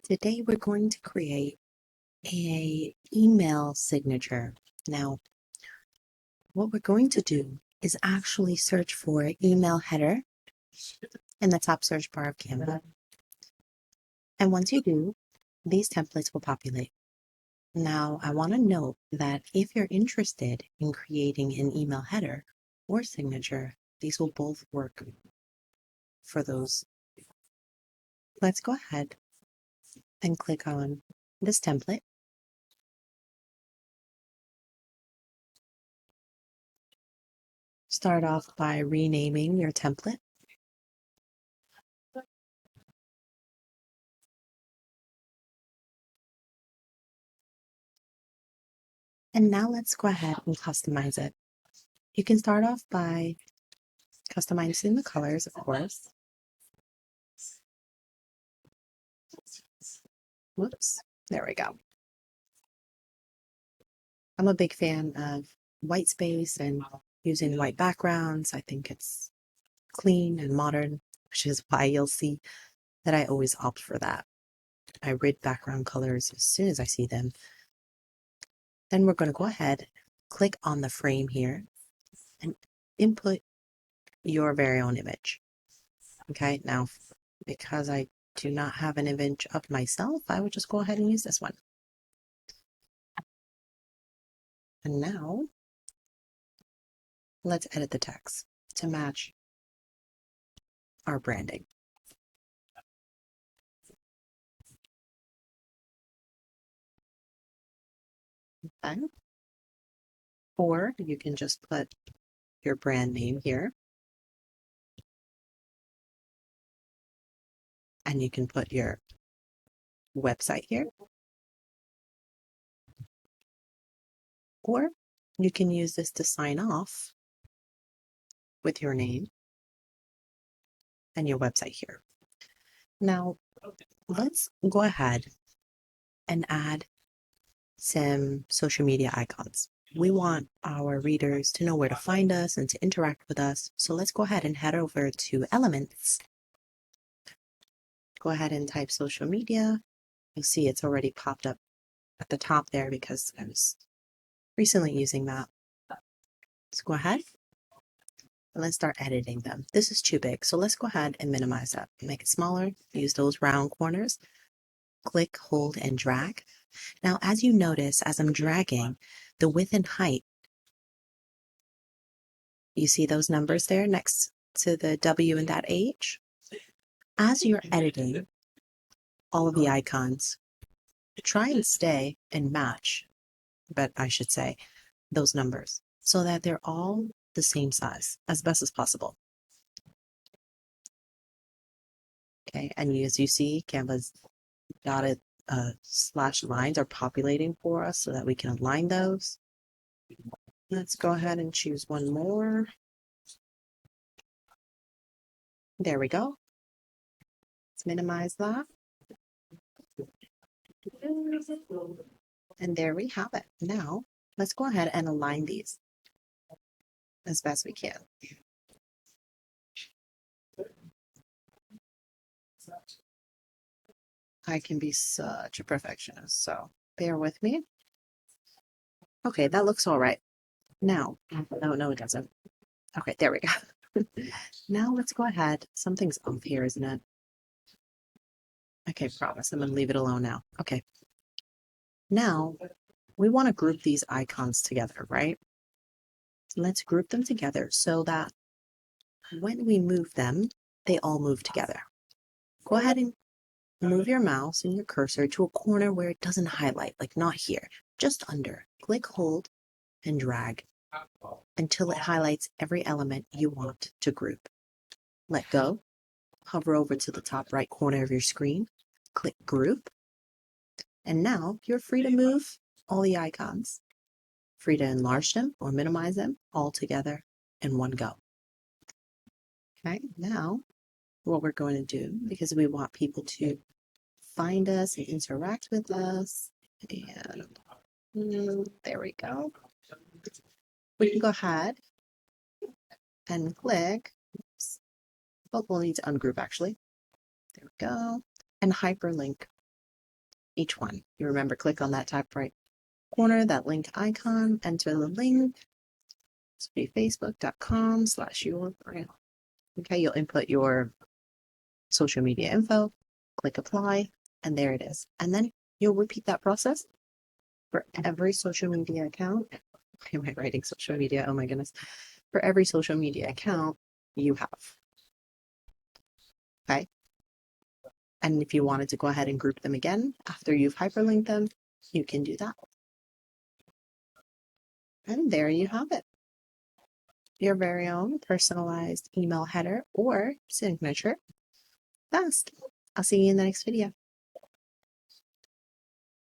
Today we're going to create a email signature. Now, what we're going to do is actually search for email header in the top search bar of Canva. And once you do, these templates will populate. Now, I want to note that if you're interested in creating an email header or signature, these will both work for those. Let's go ahead and click on this template. Start off by renaming your template. And now let's go ahead and customize it. You can start off by customizing the colors, of course. Whoops, there we go. I'm a big fan of white space and using white backgrounds. I think it's clean and modern, which is why you'll see that I always opt for that. I read background colors as soon as I see them. Then we're going to go ahead, click on the frame here, and input your very own image. Okay, now because I do not have an image of myself, I would just go ahead and use this one. And now let's edit the text to match our branding. Okay. Or you can just put your brand name here. And you can put your website here. Or you can use this to sign off with your name and your website here. Now, let's go ahead and add some social media icons. We want our readers to know where to find us and to interact with us. So let's go ahead and head over to Elements. Go ahead and type social media. You'll see it's already popped up at the top there because I was recently using that. Let's go ahead and let's start editing them. This is too big, so let's go ahead and minimize that. Make it smaller, use those round corners. Click, hold, and drag. Now, as you notice, as I'm dragging, the width and height, you see those numbers there next to the W and that H? As you're editing all of the icons, try and stay and match, but I should say, those numbers so that they're all the same size as best as possible. Okay, and as you see, Canva's dotted slash lines are populating for us so that we can align those. Let's go ahead and choose one more. There we go. Let's minimize that. And there we have it. Now, let's go ahead and align these as best we can. I can be such a perfectionist, so bear with me. Okay, that looks all right. Now, no, it doesn't. Okay, there we go. Now let's go ahead. Something's off here, isn't it? Okay, promise. I'm going to leave it alone now. Okay. Now, we want to group these icons together, right? Let's group them together so that when we move them, they all move together. Go ahead and move your mouse and your cursor to a corner where it doesn't highlight, like not here, just under. Click, hold, and drag until it highlights every element you want to group. Let go. Hover over to the top right corner of your screen. Click Group. And now you're free to move all the icons. Free to enlarge them or minimize them all together in one go. Okay, now what we're going to do, because we want people to find us and interact with us, and there we go. We can go ahead and click. Oops. Oh, we'll need to ungroup actually. There we go. And hyperlink each one. You remember, click on that top right corner, that link icon, enter the link. It's be facebook.com/your brand. Okay, you'll input your social media info, click apply, and there it is. And then you'll repeat that process for every social media account. Why am I writing social media? Oh my goodness. For every social media account you have. Okay. And if you wanted to go ahead and group them again after you've hyperlinked them, you can do that. And there you have it. Your very own personalized email header or signature. Fast. I'll see you in the next video.